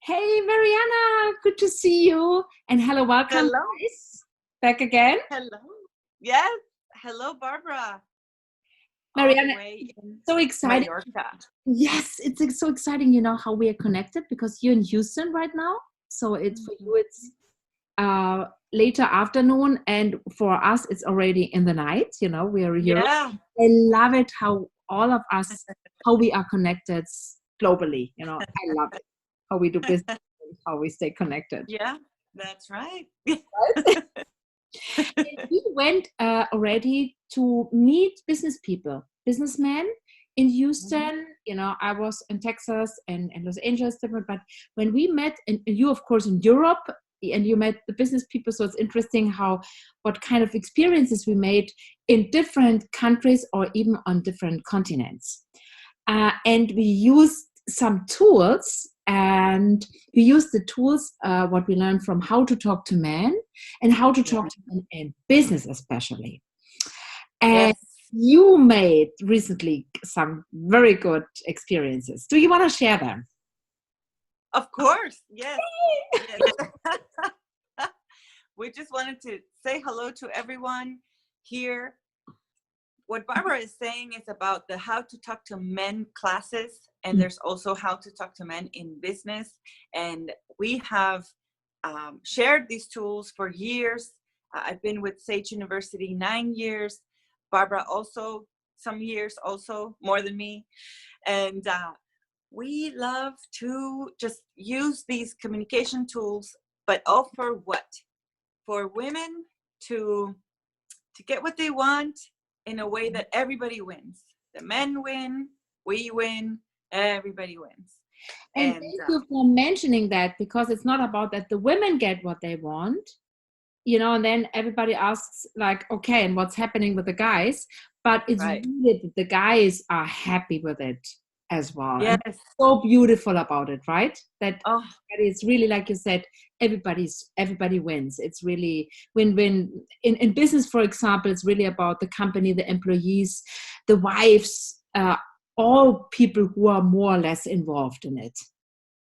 Hey, Mariana, good to see you. And hello, welcome, Hello. guys. Back again. Hello. Yes. Hello, Barbara. All the Mariana, way in so exciting. Mallorca. Yes, it's so exciting, how we are connected because you're in Houston right now. So it's for Mhm. you, it's later afternoon, and for us, it's already in the night. We are here. Yeah. I love it how all of us, how we are connected globally. I love it how we do business, and how we stay connected. Yeah, that's right. We went already to meet business people, businessmen in Mhm. Houston. I was in Texas and Los Angeles, different. But when we met, and you, of course, in Europe, and you met the business people, so it's interesting what kind of experiences we made in different countries or even on different continents. And we used some tools, and we used the tools what we learned from How to Talk to Men and How to Yeah. Talk to Men in business, especially. And Yes. you made recently some very good experiences. Do you want to share them? Of course. Yes. Yes. We just wanted to say hello to everyone here. What Barbara is saying is about the How to Talk to Men classes, and there's also How to Talk to Men in business. And we have shared these tools for years. I've been with Sage University 9 years. Barbara also some years, also more than me. And we love to just use these communication tools, but all for what? For women to get what they want in a way that everybody wins. The men win, we win, everybody wins. And And thank you for mentioning that, because it's not about that the women get what they want, and then everybody asks like, okay, and what's happening with the guys? But it's right. really that the guys are happy with it as well. And Yes. so beautiful about it, right? That Oh, it's really, like you said, everybody wins. It's really win-win. In business, for example, it's really about the company, the employees, the wives, all people who are more or less involved in it.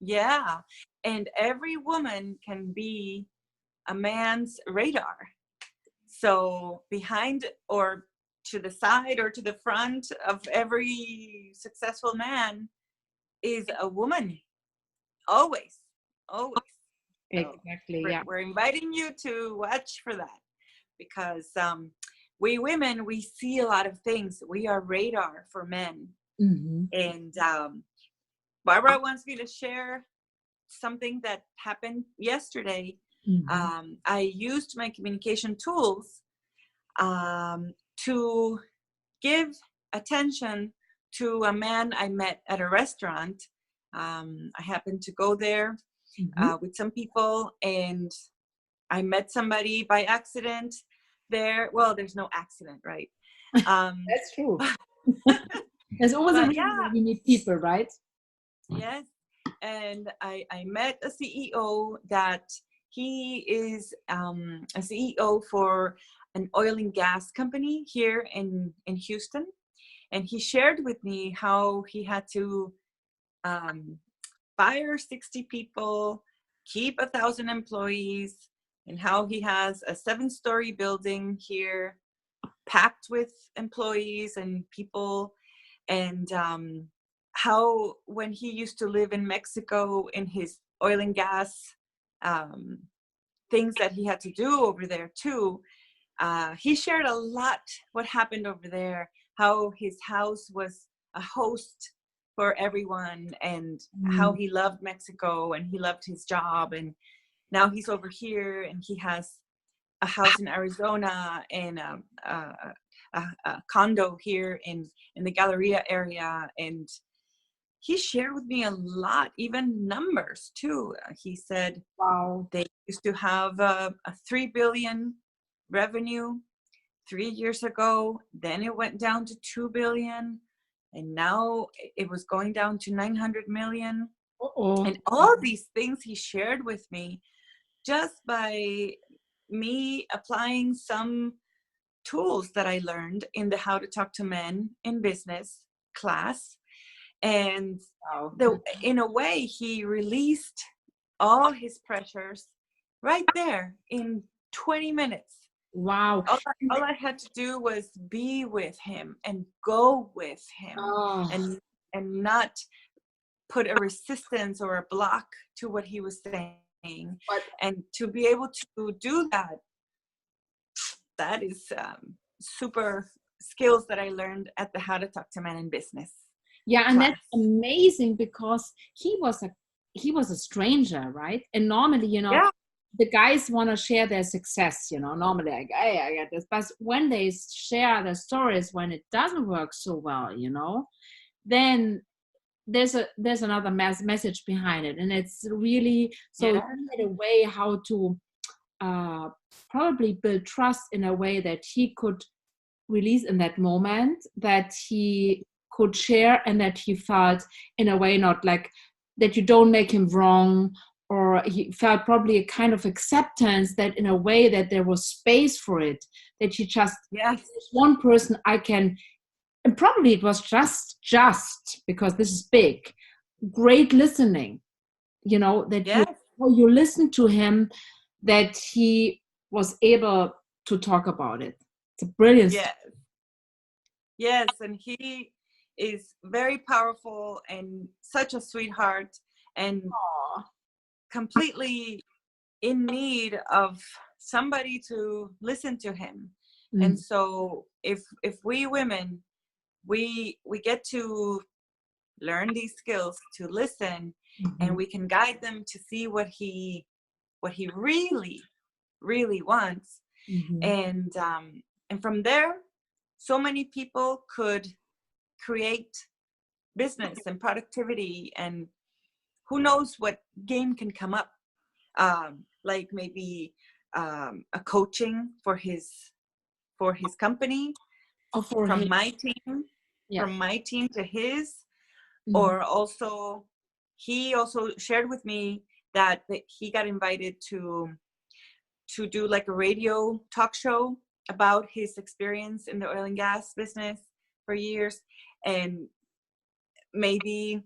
yeah. And every woman can be a man's radar. So behind or to the side or to the front of every successful man is a woman. Always. Always. So Exactly, we're, yeah. we're inviting you to watch for that, because we women, we see a lot of things. We are radar for men. Mm-hmm. And Barbara wants me to share something that happened yesterday. Mm-hmm. I used my communication tools to give attention to a man I met at a restaurant. I happened to go there Mm-hmm. with some people, and I met somebody by accident there. Well, there's no accident, right? That's true. There's always a But reason why yeah, we need people, right? yes. And I met a CEO that he is a CEO for an oil and gas company here in Houston. And he shared with me how he had to um, fire 60 people, keep 1,000 employees, and how he has a 7-story building here packed with employees and people. And how when he used to live in Mexico in his oil and gas um, things that he had to do over there too, he shared a lot what happened over there, how his house was a host for everyone, and how he loved Mexico and he loved his job, and now he's over here and he has a house in Arizona and a condo here in the Galleria area. And he shared with me a lot, even numbers too. He said Wow. they used to have a 3 billion revenue 3 years ago. Then it went down to 2 billion. And now it was going down to 900 million. Uh-oh. And all these things he shared with me just by me applying some tools that I learned in the How to Talk to Men in Business class. And Wow. in a way, he released all his pressures right there in 20 minutes. Wow. All I had to do was be with him and go with him, and not put a resistance or a block to what he was saying. And to be able to do that is super skills that I learned at the How to Talk to Men in Business. Yeah, and class. that's amazing, because he was a stranger, right? And normally, Yeah. the guys want to share their success, normally like, hey, I get this. But when they share their stories, when it doesn't work so well, then there's another message behind it. And it's really, so Yeah. he had a way how to probably build trust in a way that he could release in that moment, that he could share, and that he felt in a way not like that you don't make him wrong, or he felt probably a kind of acceptance that in a way that there was space for it, that he just, yes, there's one person I can, and probably it was just because this is big, great listening, that yes, you listen to him, that he was able to talk about it. It's a brilliant yes, yes, and he is very powerful and such a sweetheart, and completely in need of somebody to listen to him. Mm. And so if we women, we get to learn these skills to listen, and we can guide them to see what he really wants. And from there, so many people could create business and productivity, and who knows what game can come up, like maybe a coaching for his company, from my team, from my team to his. Or also, he also shared with me that he got invited to do like a radio talk show about his experience in the oil and gas business for years, and maybe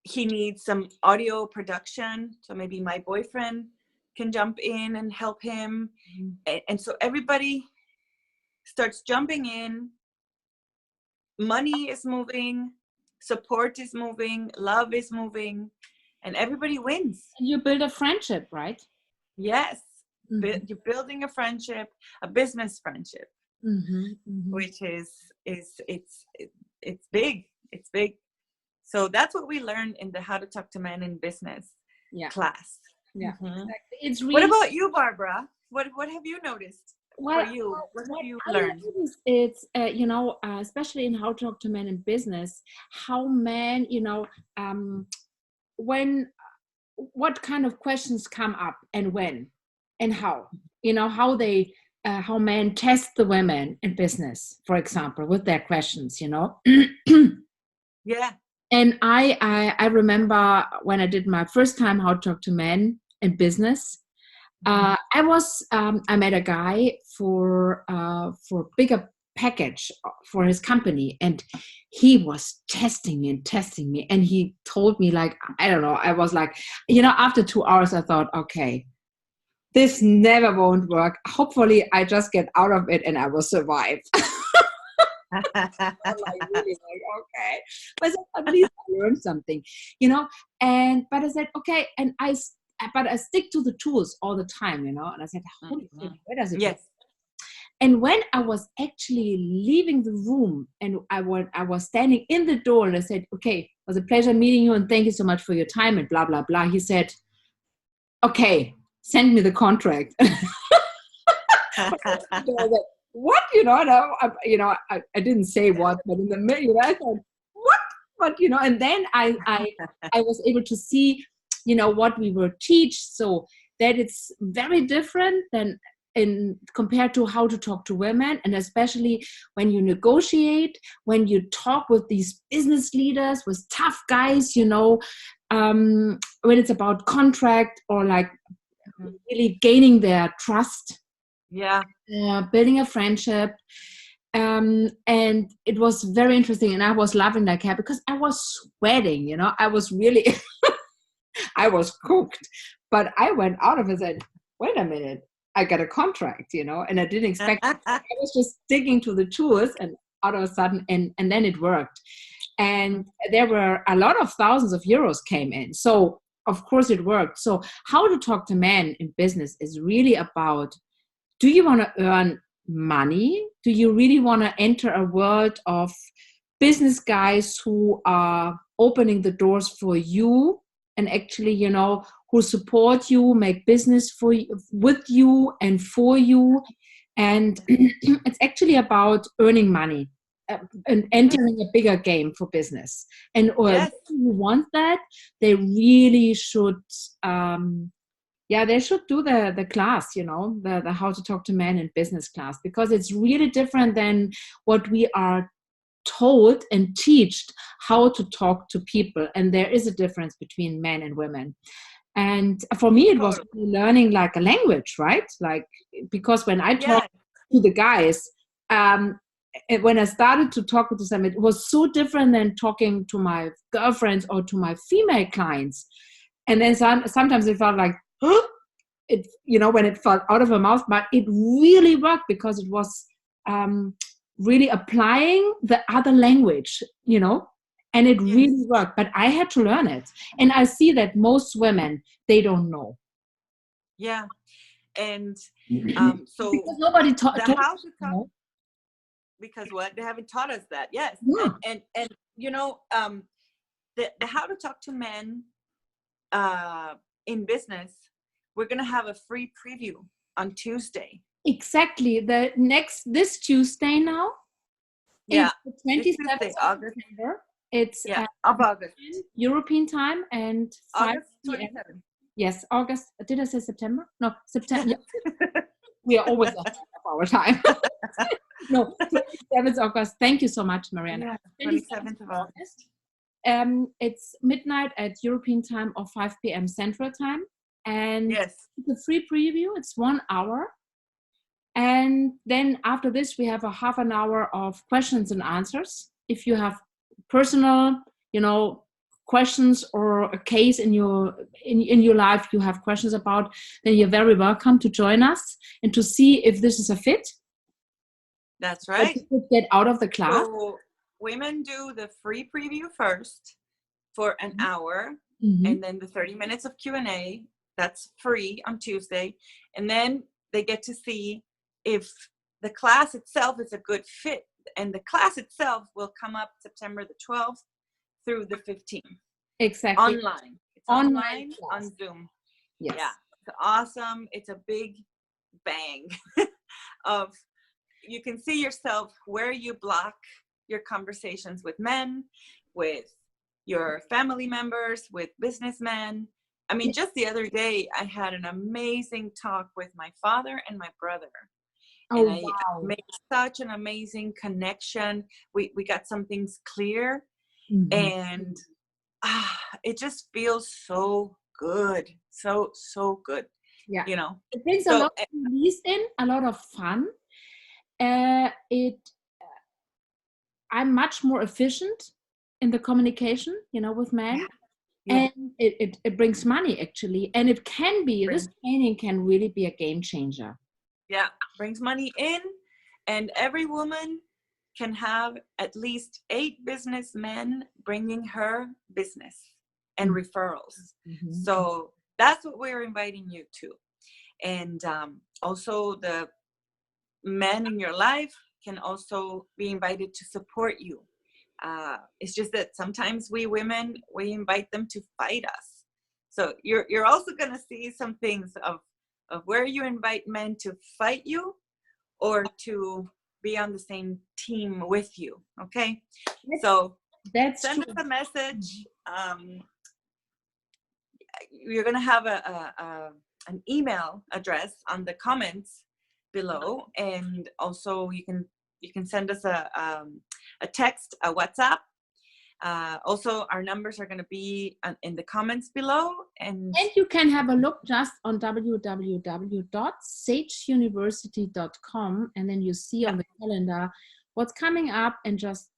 he needs some audio production, so maybe my boyfriend can jump in and help him. And so everybody starts jumping in, money is moving, support is moving, love is moving, and everybody wins. You build a friendship, right? Yes. You're building a friendship, a business friendship, which is it's big. It's big. So that's what we learned in the How to Talk to Men in Business class. Yeah, exactly. It's really. What about you, Barbara? What have you noticed? Well, for you, what have you I learned? It's especially in How to Talk to Men in Business, how men, when, what kind of questions come up, and when, and how, how they, how men test the women in business, for example, with their questions, Yeah. And I remember when I did my first time How to Talk to Men in Business, I met a guy for bigger package for his company, and he was testing me, and he told me, like, I don't know, I was like, after 2 hours I thought, okay, this never won't work. Hopefully I just get out of it and I will survive. I'm really okay, but at least I learned something, but I said, okay, and but I stick to the tools all the time, and I said, holy shit, where does it go? And when I was actually leaving the room, and I was standing in the door, and I said, okay, it was a pleasure meeting you, and thank you so much for your time, and blah blah blah, he said, okay, send me the contract. What, I didn't say what, but in the middle, I thought, what? But, and then I was able to see, what we will teach, so that it's very different than compared to How to Talk to Women, and especially when you negotiate, when you talk with these business leaders, with tough guys, when it's about contract, or like really gaining their trust. Building a friendship, and it was very interesting, and I was loving that camp because I was sweating, I was really I was cooked. But I went out of it and said, wait a minute, I got a contract, and I didn't expect it. I was just sticking to the tools, and all of a sudden, and then it worked. And there were a lot of thousands of euros came in. So of course it worked. So how to talk to men in business is really about, do you want to earn money? Do you really want to enter a world of business guys who are opening the doors for you and actually, who support you, make business for you, with you and for you? And it's actually about earning money and entering a bigger game for business. And Yes. if you want that, they really should they should do the class, the how to talk to men in business class, because it's really different than what we are told and teached how to talk to people. And there is a difference between men and women. And for me, it was learning like a language, right? Like, because when I talk to the guys, when I started to talk to them, it was so different than talking to my girlfriends or to my female clients. And then sometimes it felt like, it, when it fell out of her mouth, but it really worked because it was really applying the other language, and it really worked. But I had to learn it. And I see that most women, they don't know. Yeah. And so because nobody taught how to talk, because they haven't taught us that. Yes. Yeah. And the how to talk to men in business, we're going to have a free preview on Tuesday. Exactly. This Tuesday now. Yeah. It's the 27th of September. It's of August. European time and 5 p.m. Yes, August. Did I say September? No, September. We are always ahead of our time. No, 27th August. Thank you so much, Mariana. Yeah, 27th of August. It's midnight at European time or 5 p.m. Central time. And it's a free preview. It's 1 hour. And then after this, we have a half an hour of questions and answers. If you have personal, questions or a case in your life you have questions about, then you're very welcome to join us and to see if this is a fit. That's right. That you could get out of the class. So women do the free preview first for an hour, and then the 30 minutes of Q&A. That's free on Tuesday, and then they get to see if the class itself is a good fit. And the class itself will come up September the 12th through the 15th. Exactly. Online. It's online on Zoom. Yes. Yeah. It's awesome. It's a big bang of, you can see yourself where you block your conversations with men, with your family members, with businessmen. I mean, just the other day, I had an amazing talk with my father and my brother. And I made such an amazing connection. We got some things clear, and it just feels so good. So good. Yeah. It brings a lot of release in, a lot of fun. I'm much more efficient in the communication, with men. Yeah. Yeah. And it brings money, actually. And it can be, this training can really be a game changer. Yeah, brings money in, and every woman can have at least 8 businessmen bringing her business and referrals. So that's what we're inviting you to. And also the men in your life can also be invited to support you. It's just that sometimes we women, we invite them to fight us. So you're also going to see some things of where you invite men to fight you or to be on the same team with you. Okay. So send us a message. You're going to have an email address on the comments below. And also you can send us a text, a WhatsApp. Also, our numbers are going to be in the comments below. And you can have a look just on www.sageuniversity.com, and then you see on the calendar what's coming up, and just,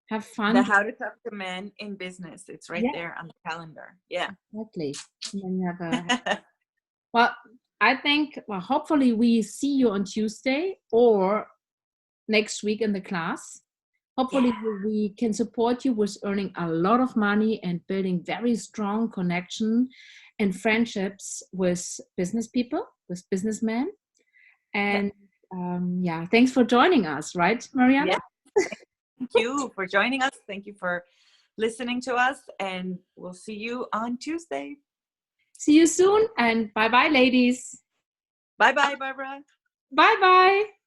have fun. The How to Talk to Men in Business. It's right Yeah, there on the calendar. Yeah. exactly. And then you have a well, I think, well, hopefully we see you on Tuesday or next week in the class. Hopefully Yeah. we can support you with earning a lot of money and building very strong connection and friendships with business people, with businessmen. Yeah. And yeah, thanks for joining us, right, Mariana? Yeah. Thank you for joining us. Thank you for listening to us. And we'll see you on Tuesday. See you soon and bye-bye, ladies. Bye-bye, Barbara. Bye-bye.